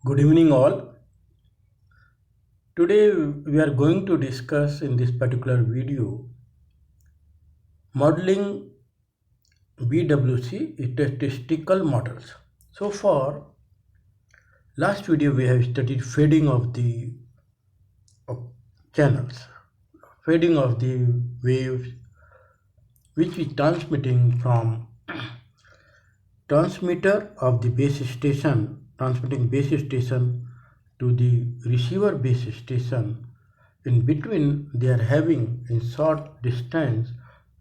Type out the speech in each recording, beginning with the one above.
Good evening, all. Today we are going to discuss in this particular video modeling BWC statistical models. So far, last video we have studied fading of the of channels, fading of the waves which is transmitting from transmitter of the base station, transmitting base station to the receiver base station. In between, they are having in short distance,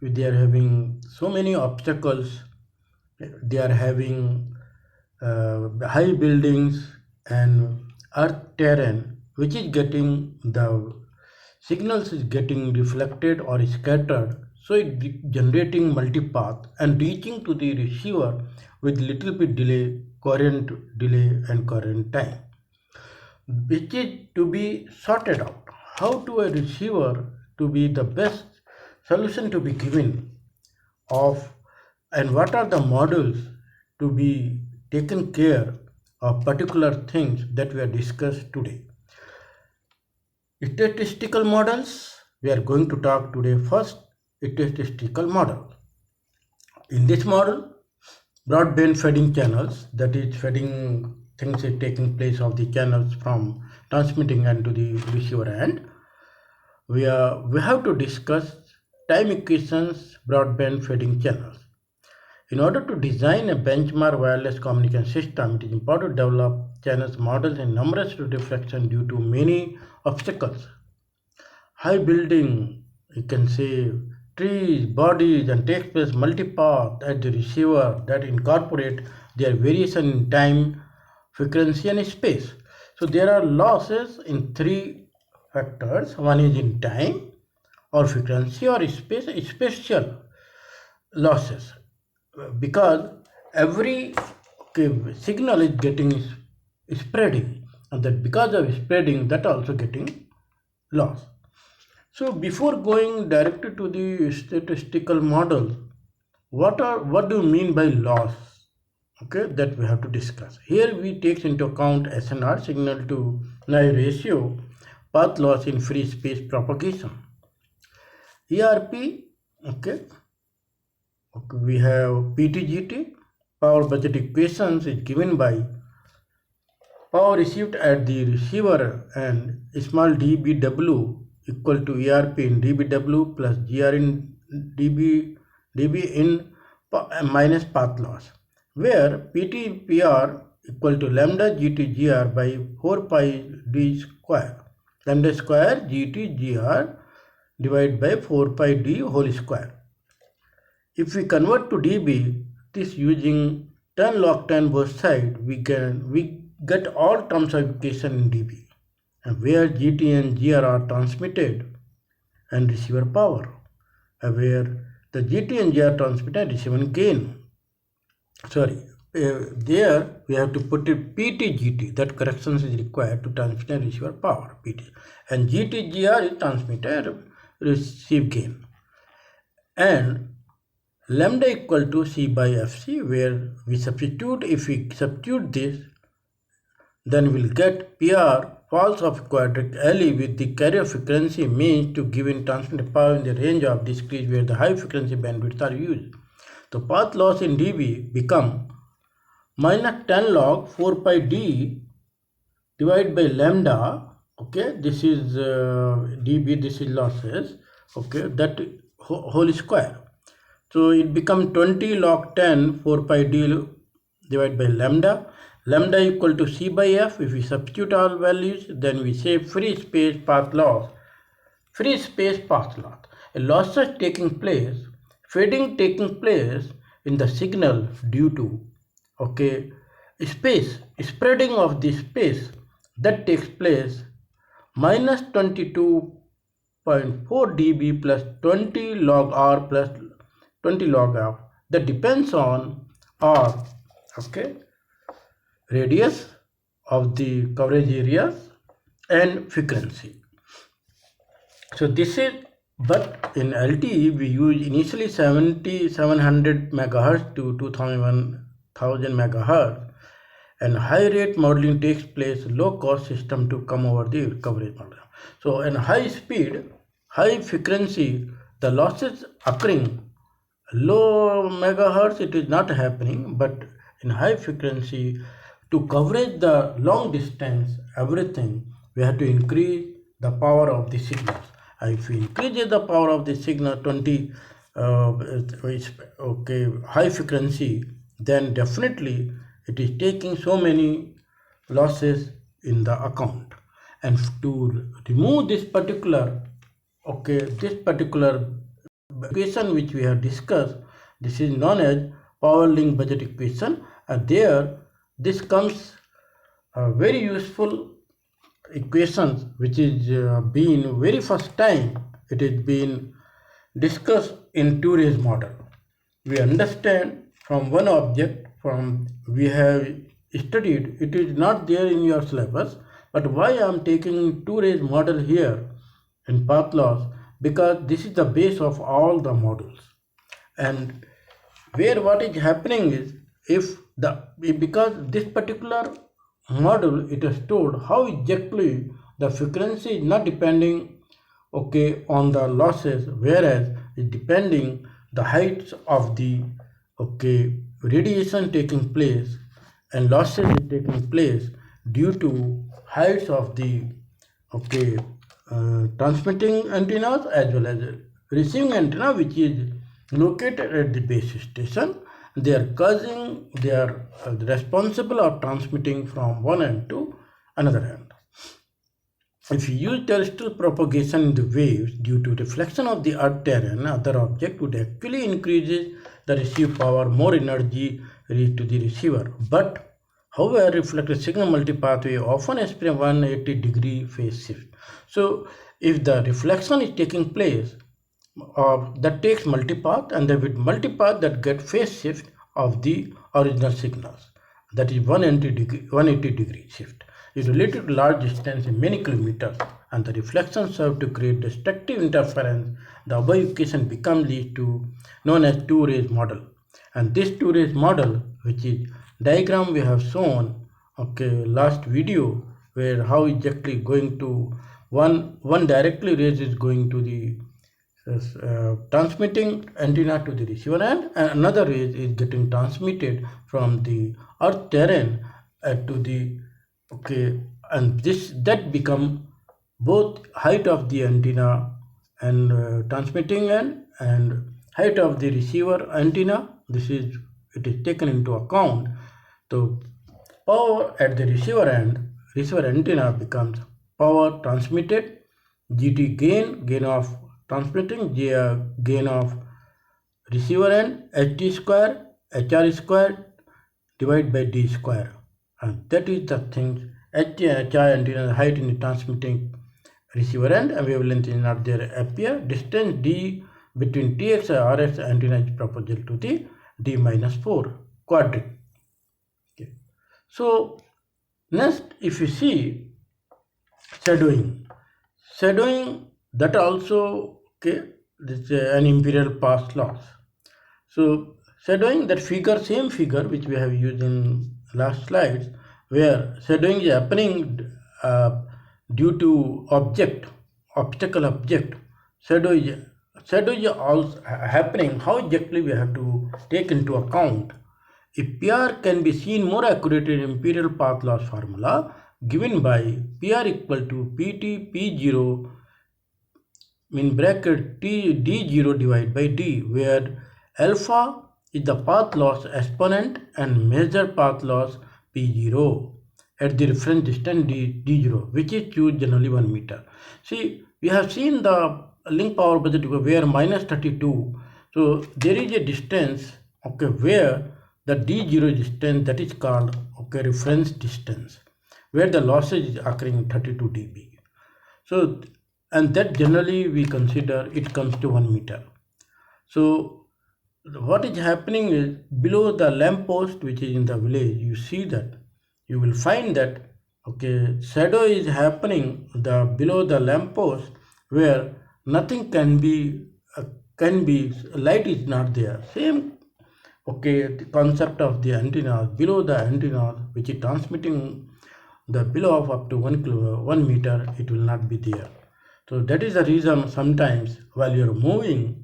they are having so many obstacles. They are having high buildings and earth terrain, which is getting the signals is getting reflected or scattered, so it generating multipath and reaching to the receiver with little bit delay, current delay and current time, which is to be sorted out. How to a receiver to be the best solution to be given of, and what are the models to be taken care of particular things that we are discussed today. Statistical models, we are going to talk today first statistical model. In this model, broadband feeding channels, that is feeding things is taking place of the channels from transmitting and to the receiver end. We have to discuss time equations broadband feeding channels. In order to design a benchmark wireless communication system, it is important to develop channels models and numerous reflections due to many obstacles. High building, you can say trees, bodies, and takes place multipath at the receiver that incorporate their variation in time, frequency, and space. So there are losses in three factors. One is in time or frequency or space, spatial losses, because every signal is getting spreading, and that because of spreading that also getting lost. So before going directly to the statistical model, what do you mean by loss? Okay, that we have to discuss. Here we take into account SNR, signal to noise ratio, path loss in free space propagation. ERP, okay, we have PTGT, power budget equations is given by power received at the receiver and small dBW equal to ERP in dBW plus GR in dB in minus path loss, where PTPR equal to lambda GT by 4 pi d square, lambda square GT divided by 4 pi d whole square. If we convert to dB, this using 10 log 10 both sides, we get all terms of equation in dB, and where GT and GR are transmitted and receiver power, and where the GT and GR transmitted receiver gain. Sorry, there we have to put it PTGT, that corrections is required to transmit and receiver power, PT, and GTGR is transmitted receive gain, and lambda equal to C by FC, where we substitute, if we substitute this, then we'll get PR false of quadratic alley with the carrier frequency means to give in transmitted power in the range of discrete where the high frequency bandwidths are used. The path loss in dB become minus 10 log 4 pi d divided by lambda. Okay, this is dB, this is losses. Okay, that whole square. So it becomes 20 log 10 4 pi d divided by lambda. Lambda equal to C by F. If we substitute all values, then we say free space path loss. Free space path loss. A losses taking place, fading taking place in the signal due to space, spreading of the space that takes place minus 22.4 dB plus 20 log R plus 20 log F. That depends on R, radius of the coverage areas and frequency. So this is, but in LTE we use initially 700 megahertz to 2000 megahertz, and high rate modeling takes place low cost system to come over the coverage model. So in high speed, high frequency, the losses occurring low megahertz it is not happening, but in high frequency to coverage the long distance everything we have to increase the power of the signals. If we increase the power of the signal 20 okay high frequency, then definitely it is taking so many losses in the account. And to remove this particular equation which we have discussed, this is known as power link budget equation, and there this comes very useful equations which is been very first time it is been discussed in two-rays model. We understand from one object from we have studied, it is not there in your syllabus, but why I am taking two-rays model here in path loss, because this is the base of all the models. And where what is happening is because this particular model it is told how exactly the frequency is not depending on the losses, whereas it depending the heights of the radiation taking place and losses is taking place due to heights of the transmitting antennas as well as receiving antenna which is located at the base station. They are responsible of transmitting from one end to another end. If you use terrestrial propagation in the waves due to reflection of the earth terrain, other object would actually increase the received power, more energy reached to the receiver. But however, reflected signal multipathway often experience 180-degree phase shift. So if the reflection is taking place, that takes multipath, and then with multipath that get phase shift of the original signals, that is 180 degree shift is related to large distance in many kilometers, and the reflection serve to create destructive interference. The above equation becomes lead to known as two-rays model, and this two-rays model, which is diagram we have shown last video, where how exactly going to one directly rays is going to the transmitting antenna to the receiver end, and another rays is getting transmitted from the earth terrain to the and that become both height of the antenna and transmitting end and height of the receiver antenna. It is taken into account. So power at the receiver end, receiver antenna becomes power transmitted, GT gain of transmitting, gain of receiver end, HT square, HR square divided by D square, and that is the thing. HI antenna height in the transmitting receiver end, and wavelength is not there appear. Distance D between TX and RX antenna is proportional to the D-4 quadrant. So next, if you see shadowing that also this an imperial path loss. So shadowing, that same figure which we have used in last slides, where shadowing is happening due to obstacle object. Shadow is also happening. How exactly we have to take into account? If PR can be seen more accurately in imperial path loss formula given by PR equal to PT P0 in bracket T D0 divided by D, where alpha is the path loss exponent and measure path loss P0 at the reference distance D0, which is choose generally 1 meter. See, we have seen the link power budget where -32. So there is a distance where the D0 distance, that is called reference distance, where the losses is occurring 32 dB. So, and that generally we consider it comes to 1 meter. So what is happening is below the lamp post which is in the village, you see that you will find that shadow is happening below the lamp post, where nothing can be light is not there. Same okay, the concept of the antenna. Below the antenna, which is transmitting the below of up to 1 meter, it will not be there. So that is the reason sometimes while you're moving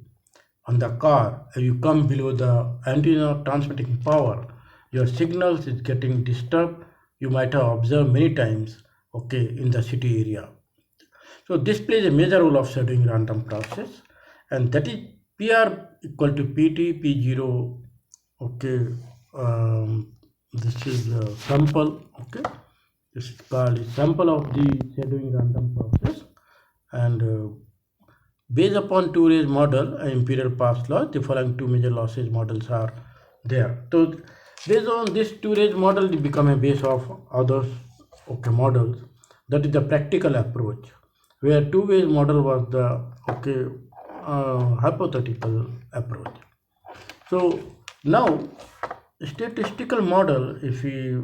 on the car, you come below the antenna transmitting power, your signals is getting disturbed. You might have observed many times, okay, in the city area. So this plays a major role of shadowing random process, and that is PR equal to PT P0. Okay, this is a sample. Okay, this is called a sample of the shadowing random process, and based upon two-range model and imperial path law, the following two major losses models are there. So based on this two-range model, it become a base of others, okay, models. That is the practical approach, where two-way model was the okay hypothetical approach. So now statistical model, if we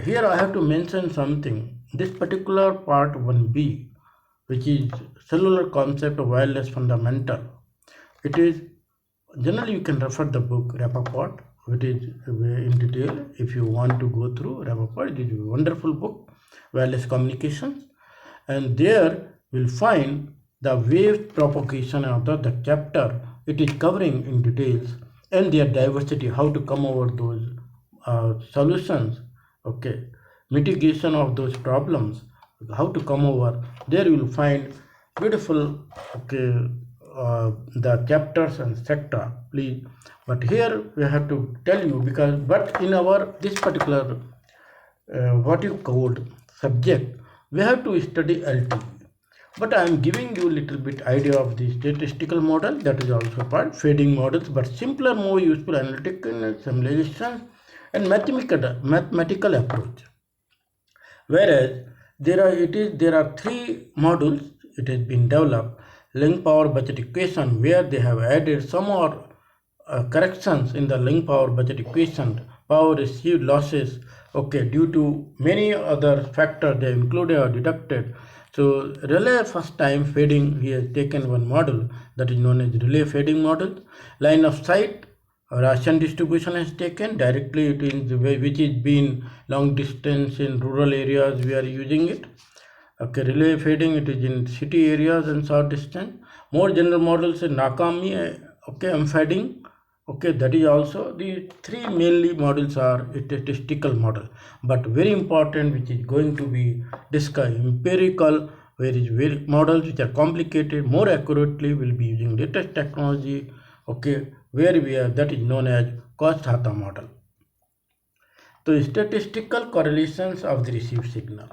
here I have to mention something. This particular part 1b, which is cellular concept of wireless fundamental. It is generally you can refer the book Rappaport, which is in detail if you want to go through Rappaport. It is a wonderful book, wireless communications, and there we'll find the wave propagation of the chapter. It is covering in details and their diversity, how to come over those solutions, okay, mitigation of those problems, how to come over. There you will find beautiful, okay, the chapters and etc. Please, but here we have to tell you because, but in our this particular what you called subject, we have to study LTE. But I am giving you a little bit idea of the statistical model, that is also part fading models, but simpler, more useful analytical simulation and mathematical approach. Whereas there are three modules it has been developed: link power budget equation, where they have added some more corrections in the link power budget equation, power received losses, okay, due to many other factors they included or deducted. So relay first time fading, he has taken one model that is known as relay fading model. Line of sight ration distribution has taken directly, it is the way which is been long distance in rural areas we are using it. Okay, relay fading, it is in city areas and short distance. More general models in Nakami, okay, fading. Okay, that is also the three mainly models are a statistical model, but very important, which is going to be discussed empirical, where is very models which are complicated, more accurately will be using latest technology. Okay, where we are, that is known as Coast-Hata model. So statistical correlations of the received signal.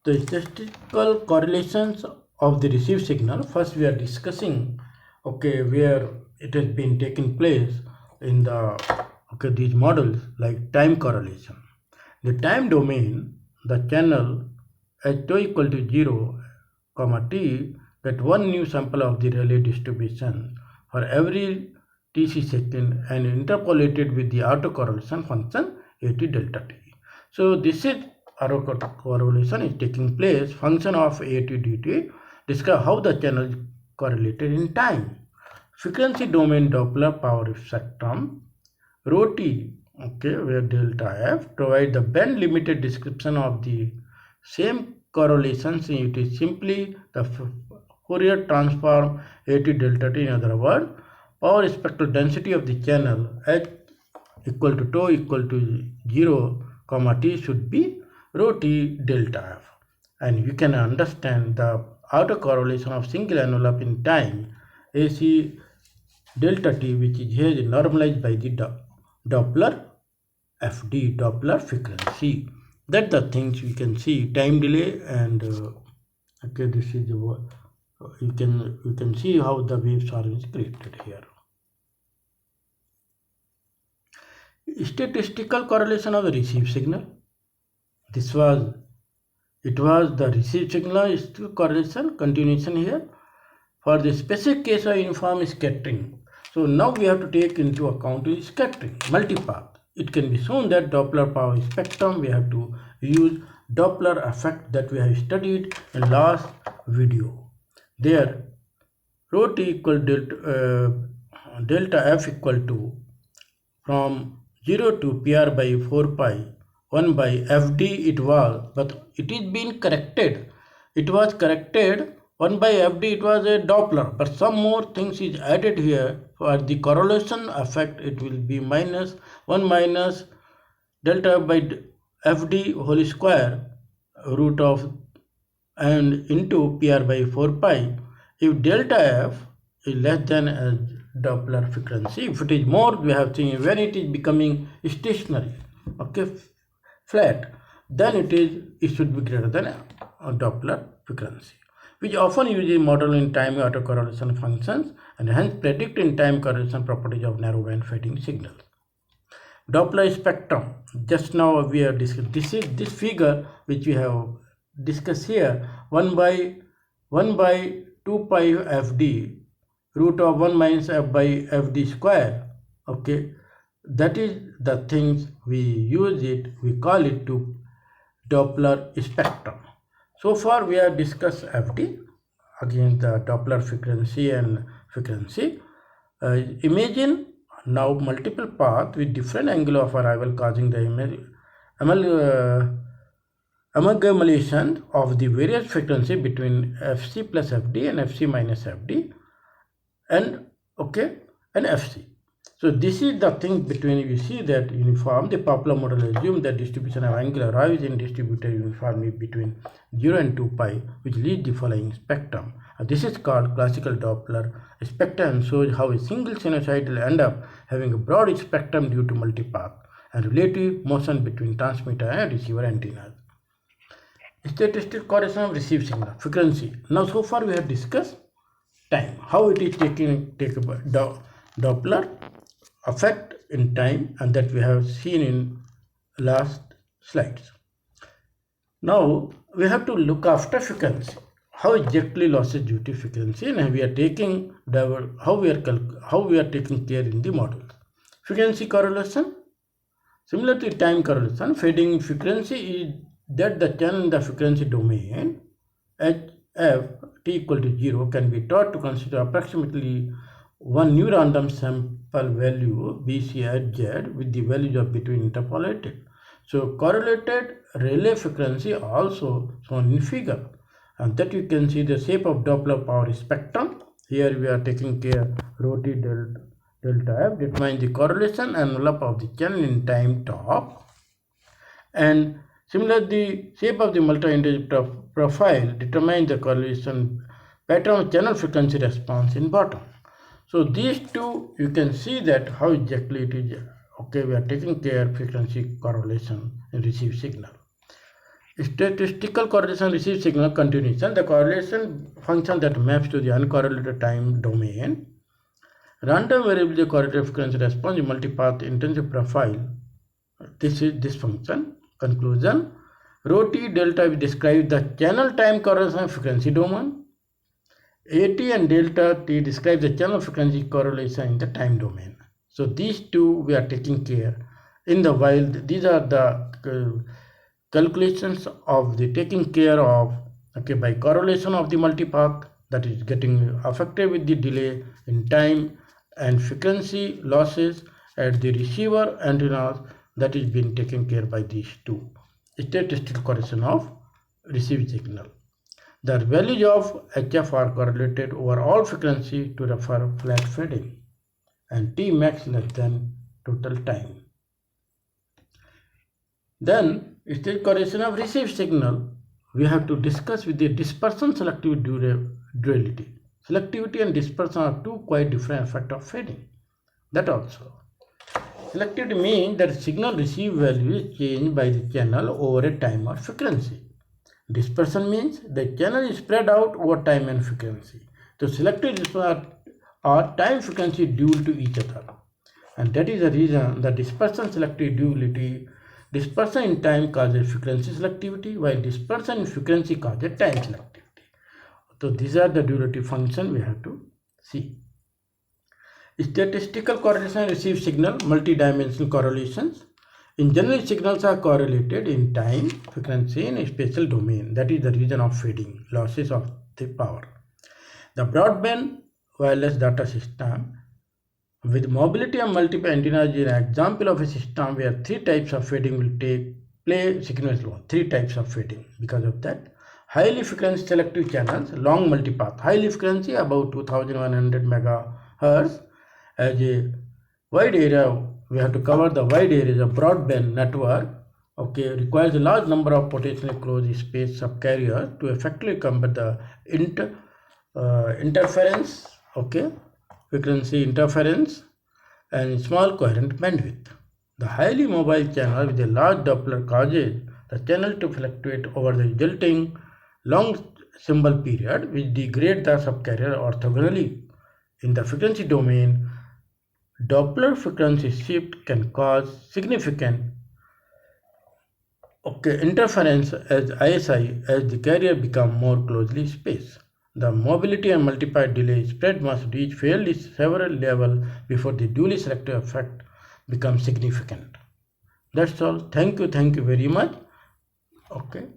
The statistical correlations of the received signal, first we are discussing, okay, where it has been taking place in the, okay, these models like time correlation. The time domain, the channel h tau equal to 0 comma t, that one new sample of the Rayleigh distribution for every tc second and interpolated with the autocorrelation function at delta t. So this is autocorrelation is taking place, function of at dt, describe how the channel is correlated in time. Frequency domain Doppler power spectrum, rho t, okay, where delta f provide the band limited description of the same correlations. It is simply the Fourier transform at delta t. In other words, power spectral density of the channel h equal to tau equal to 0 comma t should be rho t delta f, and you can understand the autocorrelation of single envelope in time AC delta t, which is here normalized by the Doppler FD, Doppler frequency. That the things we can see time delay and okay, this is what you can see how the waves are created here. Statistical correlation of the received signal. It was the received signal correlation continuation here for the specific case of uniform scattering. So now we have to take into account the scattering, multipath. It can be shown that Doppler power spectrum, we have to use Doppler effect that we have studied in last video. There, rho t equal delta f equal to from 0 to PR by 4 pi 1 by FD it was, but it is being corrected. It was corrected 1 by FD, it was a Doppler, but some more things is added here. For the correlation effect, it will be minus 1 minus delta F by FD whole square root of and into PR by 4 pi. If delta F is less than a Doppler frequency, if it is more, we have seen when it is becoming stationary, okay, flat, then it should be greater than a Doppler frequency, which often uses model in time autocorrelation functions and hence predict in time correlation properties of narrowband fading signals. Doppler spectrum. Just now we have discussed. This figure which we have discussed here. 1 by 2 pi fd root of 1 minus f by fd square. Okay, that is the things we use it. We call it to Doppler spectrum. So far we have discussed fd, again the Doppler frequency and frequency. Imagine now multiple paths with different angle of arrival causing the amalgamation of the various frequency between fc plus fd and fc minus fd and okay and fc. So this is the thing between, you see that uniform, the popular model assumes that distribution of angular rise in distributed uniformly between 0 and 2 pi, which leads the following spectrum. This is called classical Doppler spectrum and shows how a single sinusoid will end up having a broad spectrum due to multipath and relative motion between transmitter and receiver antennas. Statistical correlation of received signal frequency. Now so far we have discussed time, how it is taking Doppler effect in time, and that we have seen in last slides. Now we have to look after frequency, how exactly losses due to frequency, and we are taking how we are taking care in the models. Frequency correlation, similar to time correlation, fading frequency is that the channel in the frequency domain HF t equal to 0 can be taught to consider approximately one new random sample value BCHZ with the values of between interpolated. So correlated Rayleigh frequency also shown in figure, and that you can see the shape of Doppler power spectrum. Here we are taking care rho t delta F determines the correlation envelope of the channel in time top, and similarly the shape of the multi-integer profile determines the correlation pattern of channel frequency response in bottom. So these two, you can see that how exactly it is. Okay, we are taking care frequency correlation in received signal. Statistical correlation received signal continuation, the correlation function that maps to the uncorrelated time domain. Random variable correlated frequency response in multipath intensive profile. This is this function. Conclusion, rho t delta we describe the channel time correlation frequency domain. AT and delta t describe the channel frequency correlation in the time domain. So these two we are taking care in the while. These are the calculations of the taking care of, okay, by correlation of the multipath that is getting affected with the delay in time and frequency losses at the receiver antennas that is being taken care by these two. Statistical correlation of received signal. The values of HF are correlated over all frequency to refer flat fading and T max less than total time. Then state correlation of received signal we have to discuss with the dispersion selective duality. Selectivity and dispersion are two quite different effects of fading. That also. Selectivity means that signal received value is changed by the channel over a time or frequency. Dispersion means the channel is spread out over time and frequency. So selective dispersion are time frequency dual to each other, and that is the reason the dispersion selective duality. Dispersion in time causes frequency selectivity, while dispersion in frequency causes time selectivity. So these are the duality function we have to see. Statistical correlation received signal, multidimensional correlations. In general, signals are correlated in time, frequency, in a spatial domain. That is the reason of fading, losses of the power. The broadband wireless data system, With mobility and multiple antennas is an example of a system where three types of fading will play sequential role. Three types of fading. Because of that, highly frequency selective channels, long multipath, highly frequency about 2100 megahertz. As a wide area, we have to cover the wide areas of broadband network. Okay, requires a large number of potentially closed space subcarriers to effectively combat the interference. Okay, frequency interference and small coherent bandwidth. The highly mobile channel with a large Doppler causes the channel to fluctuate over the resulting long symbol period, which degrade the subcarrier orthogonally. In the frequency domain, Doppler frequency shift can cause significant interference as ISI as the carrier become more closely spaced. The mobility and multiplied delay spread must reach fairly several levels before the duly selective effect becomes significant. That's all. Thank you very much. Okay.